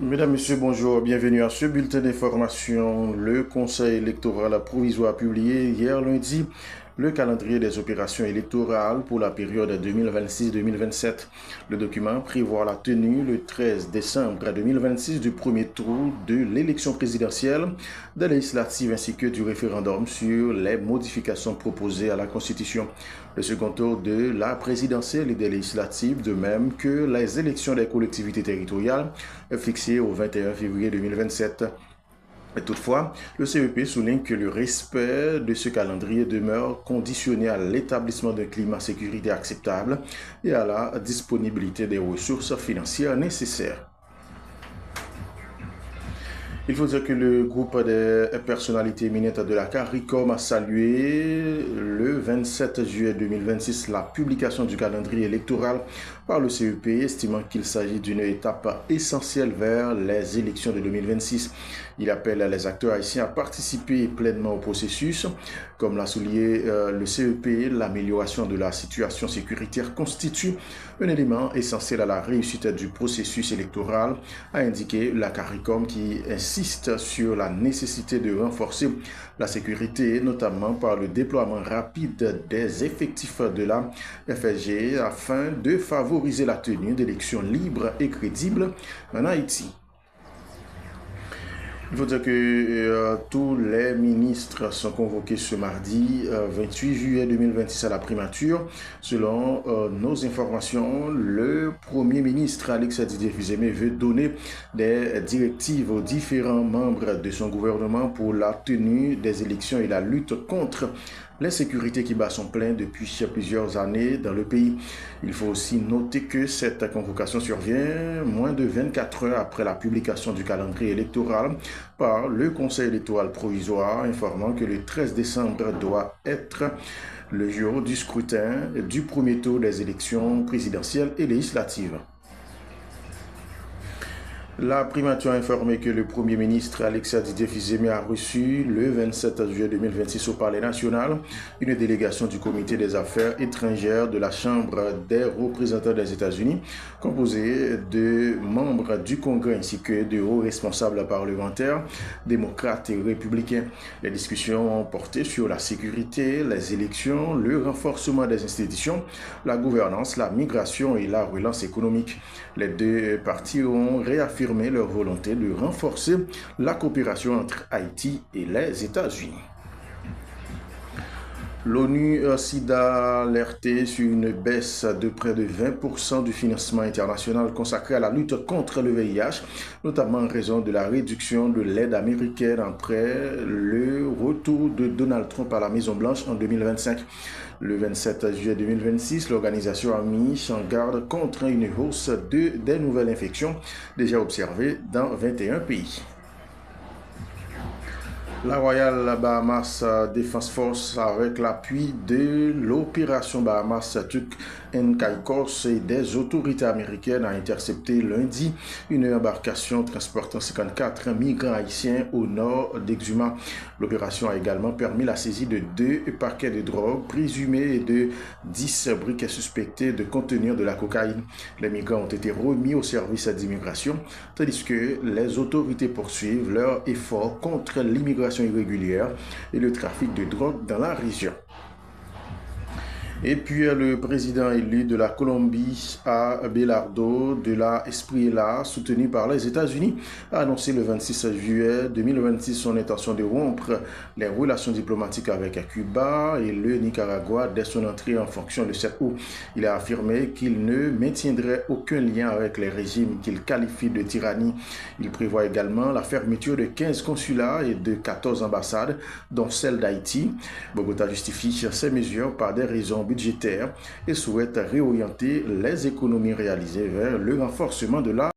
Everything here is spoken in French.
Mesdames, Messieurs, bonjour, bienvenue à ce bulletin d'information. Le Conseil électoral provisoire a publié hier lundi le calendrier des opérations électorales pour la période 2026-2027. Le document prévoit la tenue le 13 décembre 2026 du premier tour de l'élection présidentielle, des législatives ainsi que du référendum sur les modifications proposées à la Constitution. Le second tour de la présidentielle et des législatives, de même que les élections des collectivités territoriales fixées au 21 février 2027. Toutefois, le CEP souligne que le respect de ce calendrier demeure conditionné à l'établissement d'un climat sécuritaire acceptable et à la disponibilité des ressources financières nécessaires. Il faut dire que le groupe des personnalités éminentes de la CARICOM a salué le 27 juillet 2026 la publication du calendrier électoral par le CEP, estimant qu'il s'agit d'une étape essentielle vers les élections de 2026. Il appelle les acteurs haïtiens à participer pleinement au processus. Comme l'a souligné le CEP, l'amélioration de la situation sécuritaire constitue un élément essentiel à la réussite du processus électoral, a indiqué la CARICOM qui insiste sur la nécessité de renforcer la sécurité, notamment par le déploiement rapide des effectifs de la FSG afin de favoriser la tenue d'élections libres et crédibles en Haïti. Il faut dire que tous les ministres sont convoqués ce mardi 28 juillet 2026 à la primature. Selon nos informations, le Premier ministre Alex Didier Fils-Aimé veut donner des directives aux différents membres de son gouvernement pour la tenue des élections et la lutte contre l'insécurité qui bat son plein depuis plusieurs années dans le pays. Il faut aussi noter que cette convocation survient moins de 24 heures après la publication du calendrier électoral par le Conseil électoral provisoire, informant que le 13 décembre doit être le jour du scrutin du premier tour des élections présidentielles et législatives. La primature a informé que le Premier ministre Alex Didier Fils-Aimé a reçu le 27 juillet 2026 au Palais national une délégation du Comité des affaires étrangères de la Chambre des représentants des États-Unis, composée de membres du Congrès ainsi que de hauts responsables parlementaires, démocrates et républicains. Les discussions ont porté sur la sécurité, les élections, le renforcement des institutions, la gouvernance, la migration et la relance économique. Les deux parties ont réaffirmé leur volonté de renforcer la coopération entre Haïti et les États-Unis. L'ONU SIDA a alerté sur une baisse de près de 20% du financement international consacré à la lutte contre le VIH, notamment en raison de la réduction de l'aide américaine après le retour de Donald Trump à la Maison-Blanche en 2025. Le 27 juillet 2026, l'organisation a mis en garde contre une hausse des nouvelles infections déjà observées dans 21 pays. La Royal Bahamas Defense Force, avec l'appui de l'opération Bahamas Turk and Caicos et des autorités américaines, a intercepté lundi une embarcation transportant 54 migrants haïtiens au nord d'Exuma. L'opération a également permis la saisie de 2 paquets de drogue présumés et de 10 briquets suspectés de contenir de la cocaïne. Les migrants ont été remis au service d'immigration, tandis que les autorités poursuivent leurs efforts contre l'immigration irrégulière et le trafic de drogue dans la région. Et puis le président élu de la Colombie, Abelardo de la Espriella, soutenu par les États-Unis, a annoncé le 26 juillet 2026 son intention de rompre les relations diplomatiques avec Cuba et le Nicaragua dès son entrée en fonction le 7 août. Il a affirmé qu'il ne maintiendrait aucun lien avec les régimes qu'il qualifie de tyrannie. Il prévoit également la fermeture de 15 consulats et de 14 ambassades, dont celle d'Haïti. Bogota justifie ces mesures par des raisons budgétaire et souhaite réorienter les économies réalisées vers le renforcement de la